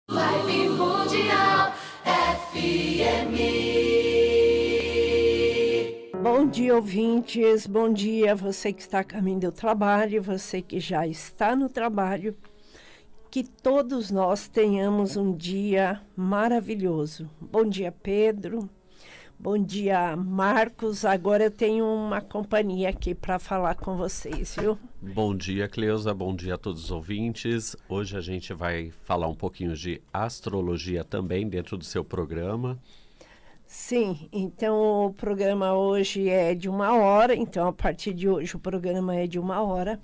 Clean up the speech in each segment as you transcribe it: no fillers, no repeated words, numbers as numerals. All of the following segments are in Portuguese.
Vibe Mundial FM. Bom dia, ouvintes. Bom dia, você que está a caminho do trabalho, você que já está no trabalho. Que todos nós tenhamos um dia maravilhoso. Bom dia, Pedro. Bom dia, Marcos. Agora eu tenho uma companhia aqui para falar com vocês, viu? Bom dia, Cleusa. Bom dia a todos os ouvintes. Hoje a gente vai falar um pouquinho de astrologia também dentro do seu programa. Sim, então o programa hoje é de 1 hora, então a partir de hoje o programa é de 1 hora.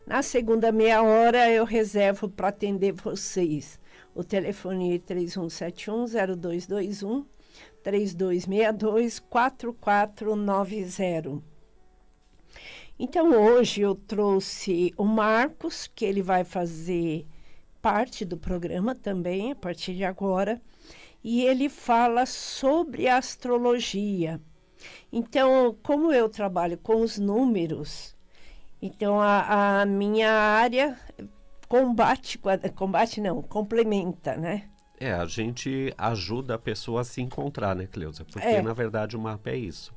Na segunda meia hora eu reservo para atender vocês. O telefone é 3171-0221, 3262-4490. Então hoje eu trouxe o Marcos, que ele vai fazer parte do programa também, a partir de agora. E ele fala sobre astrologia. Então, como eu trabalho com os números, então a minha área complementa, né? A gente ajuda a pessoa a se encontrar, né, Cleusa? Porque, na verdade, o mapa é isso.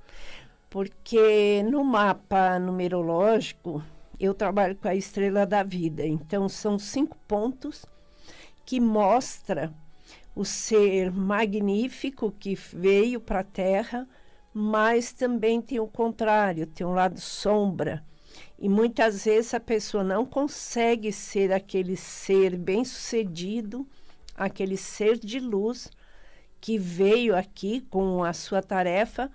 Porque no mapa numerológico, eu trabalho com a estrela da vida. Então, são 5 pontos que mostram o ser magnífico que veio para a Terra, mas também tem o contrário, tem um lado sombra. E muitas vezes a pessoa não consegue ser aquele ser bem-sucedido, aquele ser de luz que veio aqui com a sua tarefa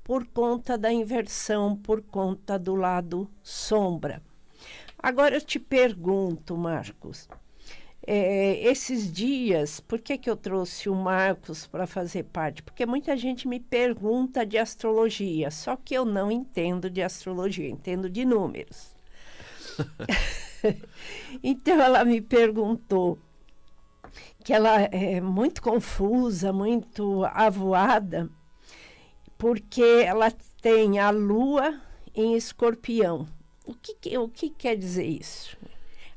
por conta da inversão, por conta do lado sombra. Agora eu te pergunto, Marcos, esses dias, por que eu trouxe o Marcos para fazer parte? Porque muita gente me pergunta de astrologia, só que eu não entendo de astrologia, entendo de números. Então ela me perguntou que ela é muito confusa, muito avoada, porque ela tem a Lua em Escorpião. O que quer dizer isso?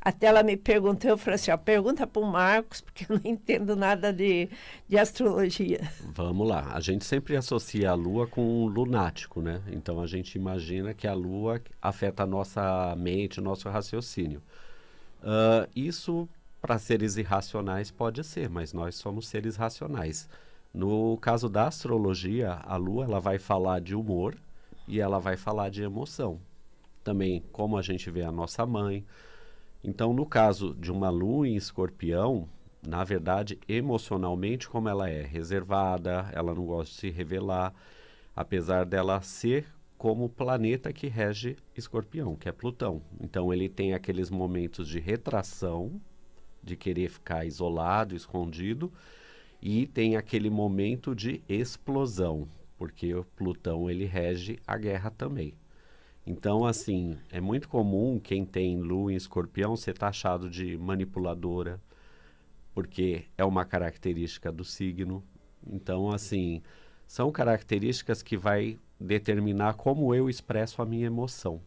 Até ela me perguntou, eu falei assim, pergunta para o Marcos, porque eu não entendo nada de astrologia. Vamos lá. A gente sempre associa a Lua com um lunático, né? Então a gente imagina que a Lua afeta a nossa mente, o nosso raciocínio. Isso, para seres irracionais, pode ser, mas nós somos seres racionais. No caso da astrologia, a Lua ela vai falar de humor e ela vai falar de emoção. Também como a gente vê a nossa mãe. Então, no caso de uma Lua em Escorpião, na verdade, emocionalmente, como ela é reservada, ela não gosta de se revelar, apesar dela ser como o planeta que rege Escorpião, que é Plutão. Então, ele tem aqueles momentos de retração, de querer ficar isolado, escondido, e tem aquele momento de explosão, porque o Plutão ele rege a guerra também. Então, assim, é muito comum quem tem Lua em Escorpião ser taxado de manipuladora, porque é uma característica do signo. Então, assim, são características que vai determinar como eu expresso a minha emoção.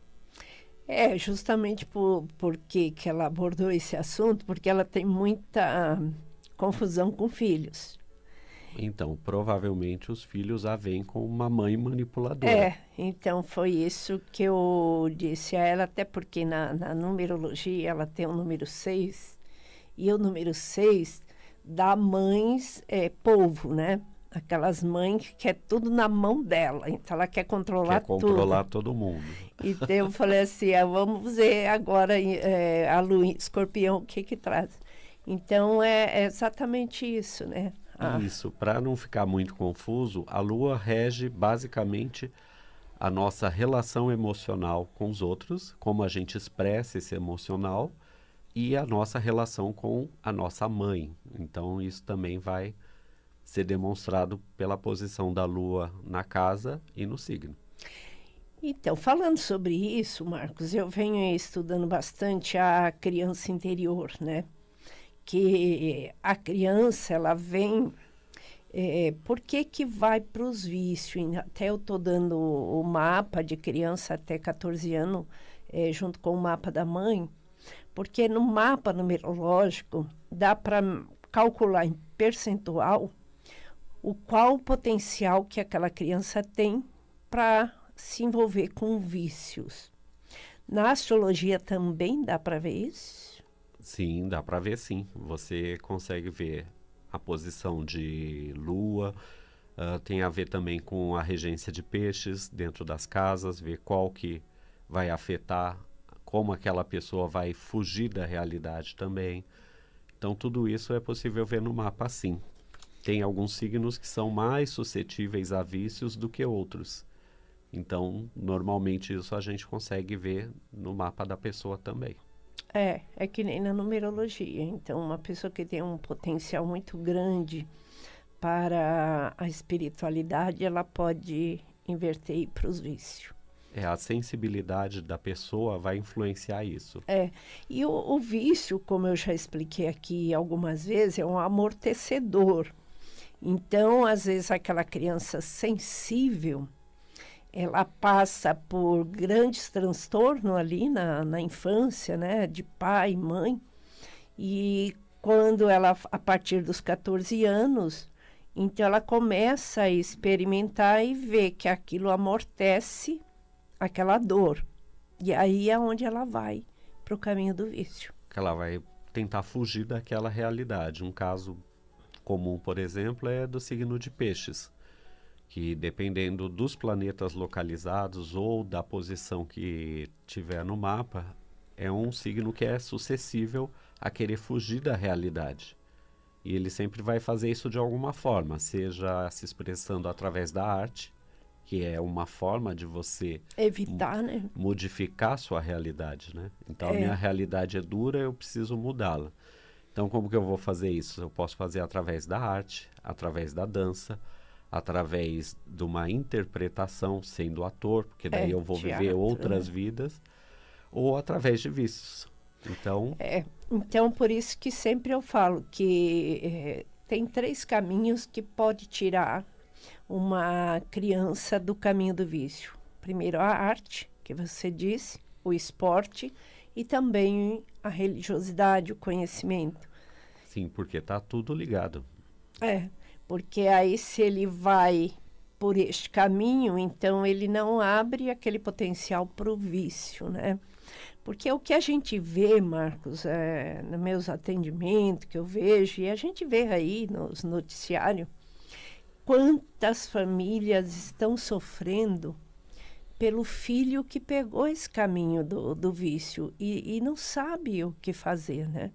Justamente porque que ela abordou esse assunto, porque ela tem muita confusão com filhos. Então, provavelmente os filhos a veem com uma mãe manipuladora. Então foi isso que eu disse a ela, até porque na numerologia ela tem o número 6, e o número 6 dá mães polvo, né? Aquelas mães que quer tudo na mão dela, então ela quer controlar tudo. Quer controlar todo mundo. Então eu falei assim, vamos ver agora a Lua em Escorpião, o que traz. Então é exatamente isso, né? Isso, para não ficar muito confuso, a Lua rege basicamente a nossa relação emocional com os outros, como a gente expressa esse emocional, e a nossa relação com a nossa mãe. Então isso também vai ser demonstrado pela posição da Lua na casa e no signo. Então, falando sobre isso, Marcos, eu venho estudando bastante a criança interior, né? Que a criança, ela vem... por que vai para os vícios? Até eu estou dando o mapa de criança até 14 anos, junto com o mapa da mãe, porque no mapa numerológico dá para calcular em percentual qual o potencial que aquela criança tem para se envolver com vícios. Na astrologia também dá para ver isso? Sim, dá para ver sim. Você consegue ver a posição de lua, tem a ver também com a regência de peixes dentro das casas, ver qual que vai afetar, como aquela pessoa vai fugir da realidade também. Então, tudo isso é possível ver no mapa, sim. Tem alguns signos que são mais suscetíveis a vícios do que outros. Então, normalmente isso a gente consegue ver no mapa da pessoa também. É que nem na numerologia. Então, uma pessoa que tem um potencial muito grande para a espiritualidade, ela pode inverter para os vícios. A sensibilidade da pessoa vai influenciar isso. E o vício, como eu já expliquei aqui algumas vezes, é um amortecedor. Então, às vezes, aquela criança sensível, ela passa por grandes transtornos ali na infância, né? De pai, mãe. E quando ela, a partir dos 14 anos, então ela começa a experimentar e ver que aquilo amortece aquela dor. E aí é onde ela vai para o caminho do vício. Que ela vai tentar fugir daquela realidade. Um caso comum, por exemplo, é do signo de peixes, que dependendo dos planetas localizados ou da posição que tiver no mapa, é um signo que é suscetível a querer fugir da realidade. E ele sempre vai fazer isso de alguma forma, seja se expressando através da arte, que é uma forma de você evitar, né? Modificar sua realidade, né? Então, a minha realidade é dura, eu preciso mudá-la. Então, como que eu vou fazer isso? Eu posso fazer através da arte, através da dança, através de uma interpretação, sendo ator, porque daí eu vou viver outras vidas, ou através de vícios. Então, então, por isso que sempre eu falo que tem 3 caminhos que pode tirar uma criança do caminho do vício. Primeiro, a arte, que você disse, o esporte e também a religiosidade, o conhecimento. Sim, porque está tudo ligado. Porque aí se ele vai por este caminho, então ele não abre aquele potencial para o vício, né? Porque o que a gente vê, Marcos, nos meus atendimentos que eu vejo, e a gente vê aí nos noticiários, quantas famílias estão sofrendo pelo filho que pegou esse caminho do vício e não sabe o que fazer, né?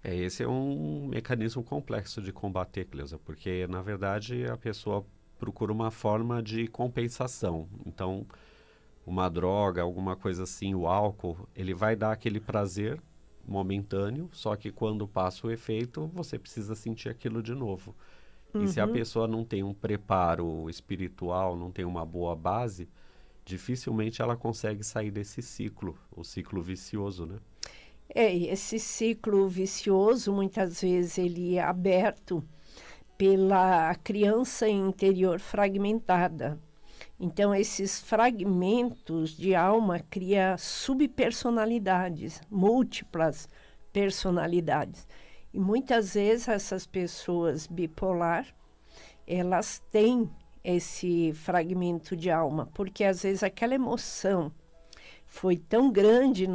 Esse é um mecanismo complexo de combater, Cleusa, porque, na verdade, a pessoa procura uma forma de compensação. Então, uma droga, alguma coisa assim, o álcool, ele vai dar aquele prazer momentâneo, só que quando passa o efeito, você precisa sentir aquilo de novo. E se a pessoa não tem um preparo espiritual, não tem uma boa base, dificilmente ela consegue sair desse ciclo, o ciclo vicioso, né? Esse ciclo vicioso, muitas vezes, ele é aberto pela criança interior fragmentada. Então, esses fragmentos de alma criam subpersonalidades, múltiplas personalidades. E muitas vezes essas pessoas bipolar, elas têm esse fragmento de alma, porque às vezes aquela emoção foi tão grande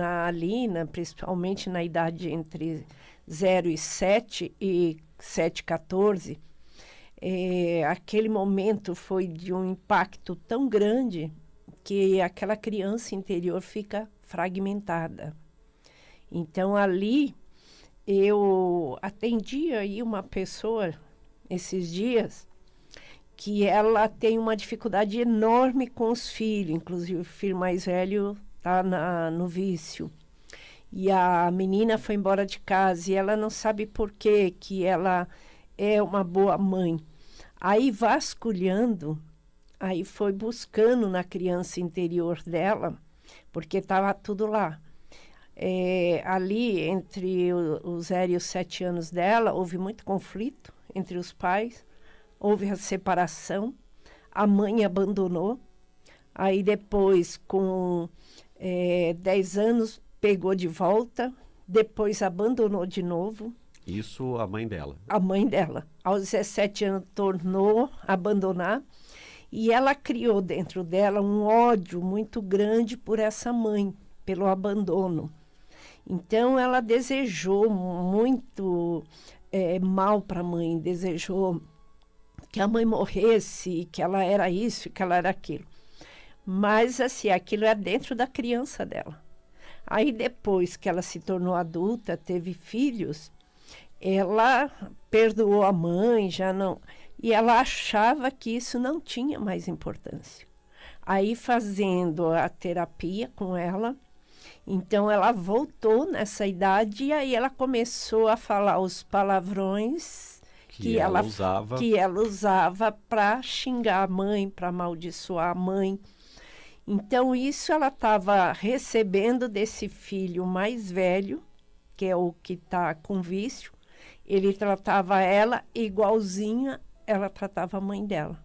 principalmente na idade entre 0 e 7 e 7 e 14, aquele momento foi de um impacto tão grande que aquela criança interior fica fragmentada. Então, ali, eu atendi aí uma pessoa esses dias que ela tem uma dificuldade enorme com os filhos, inclusive o filho mais velho está no vício. E a menina foi embora de casa e ela não sabe por quê, que ela é uma boa mãe. Aí, vasculhando, aí foi buscando na criança interior dela, porque estava tudo lá. Ali, entre os 0 e os 7 anos dela, houve muito conflito entre os pais, houve a separação, a mãe abandonou, aí depois, com 10 anos, pegou de volta, depois abandonou de novo, Isso a mãe dela. A mãe dela. Aos 17 anos tornou a abandonar e ela criou dentro dela um ódio muito grande por essa mãe, pelo abandono. Então ela desejou muito mal para a mãe, desejou que a mãe morresse, que ela era isso, que ela era aquilo. Mas assim, aquilo é dentro da criança dela. Aí depois que ela se tornou adulta, teve filhos, ela perdoou a mãe, já não... E ela achava que isso não tinha mais importância. Aí fazendo a terapia com ela, então ela voltou nessa idade e aí ela começou a falar os palavrões que ela usava para xingar a mãe, para amaldiçoar a mãe. Então isso ela estava recebendo desse filho mais velho, que é o que está com vício. Ele tratava ela igualzinha ela tratava a mãe dela.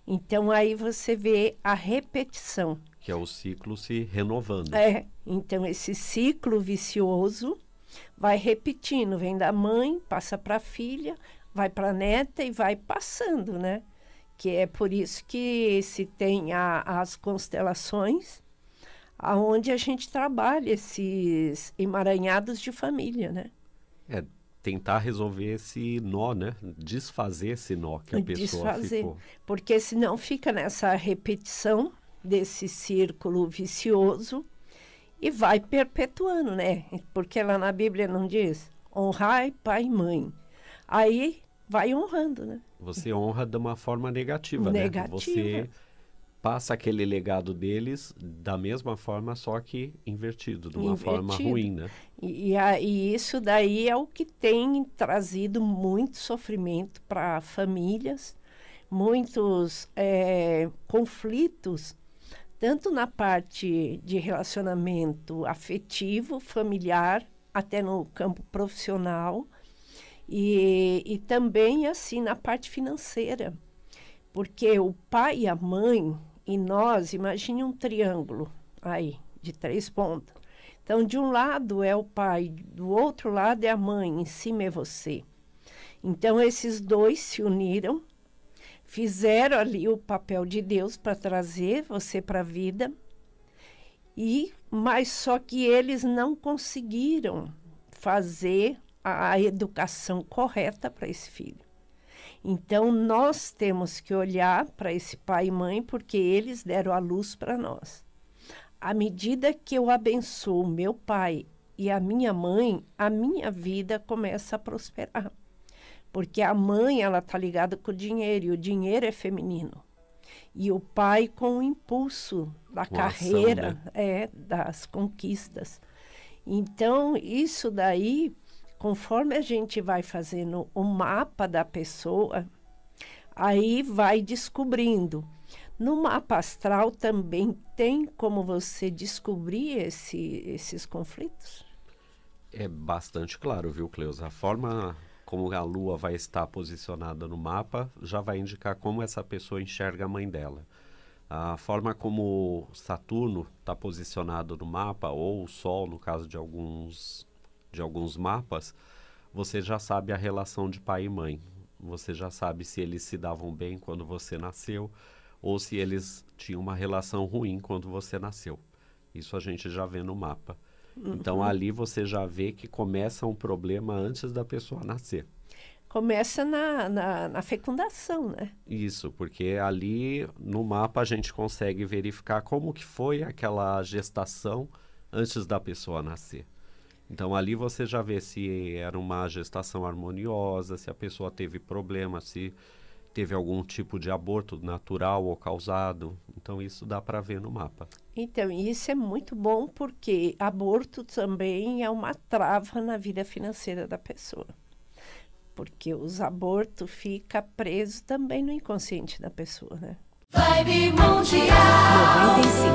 Então aí você vê a repetição. Que é o ciclo se renovando. Então esse ciclo vicioso vai repetindo, vem da mãe, passa para a filha, vai para a neta e vai passando, né? Que é por isso que se tem as constelações, aonde a gente trabalha esses emaranhados de família, né? Tentar resolver esse nó, né? Desfazer esse nó que a pessoa ficou. Porque senão fica nessa repetição desse círculo vicioso e vai perpetuando, né? Porque lá na Bíblia não diz honrai pai e mãe. Aí vai honrando, né? Você honra de uma forma negativa, né? Você passa aquele legado deles da mesma forma, só que invertido, de uma forma ruim, né? E isso daí é o que tem trazido muito sofrimento para famílias, muitos conflitos, tanto na parte de relacionamento afetivo, familiar, até no campo profissional, e também assim na parte financeira. Porque o pai e a mãe, e nós, imagine um triângulo aí, de 3 pontas. Então, de um lado é o pai, do outro lado é a mãe, em cima é você. Então, esses dois se uniram, fizeram ali o papel de Deus para trazer você para a vida, mas só que eles não conseguiram fazer a educação correta para esse filho. Então, nós temos que olhar para esse pai e mãe, porque eles deram a luz para nós. À medida que eu abençoo meu pai e a minha mãe, a minha vida começa a prosperar. Porque a mãe, ela está ligada com o dinheiro, e o dinheiro é feminino. E o pai com o impulso da carreira, ação, né? Das conquistas. Então, isso daí... Conforme a gente vai fazendo o mapa da pessoa, aí vai descobrindo. No mapa astral também tem como você descobrir esses conflitos? É bastante claro, viu, Cleusa? A forma como a Lua vai estar posicionada no mapa já vai indicar como essa pessoa enxerga a mãe dela. A forma como Saturno está posicionado no mapa, ou o Sol, no caso de alguns mapas, você já sabe a relação de pai e mãe. Você já sabe se eles se davam bem quando você nasceu ou se eles tinham uma relação ruim quando você nasceu. Isso a gente já vê no mapa. Então, ali você já vê que começa um problema antes da pessoa nascer. Começa na fecundação, né? Isso, porque ali no mapa a gente consegue verificar como que foi aquela gestação antes da pessoa nascer. Então, ali você já vê se era uma gestação harmoniosa, se a pessoa teve problema, se teve algum tipo de aborto natural ou causado. Então, isso dá para ver no mapa. Então, isso é muito bom porque aborto também é uma trava na vida financeira da pessoa. Porque os abortos ficam presos também no inconsciente da pessoa, né? Vibe Mundial 95.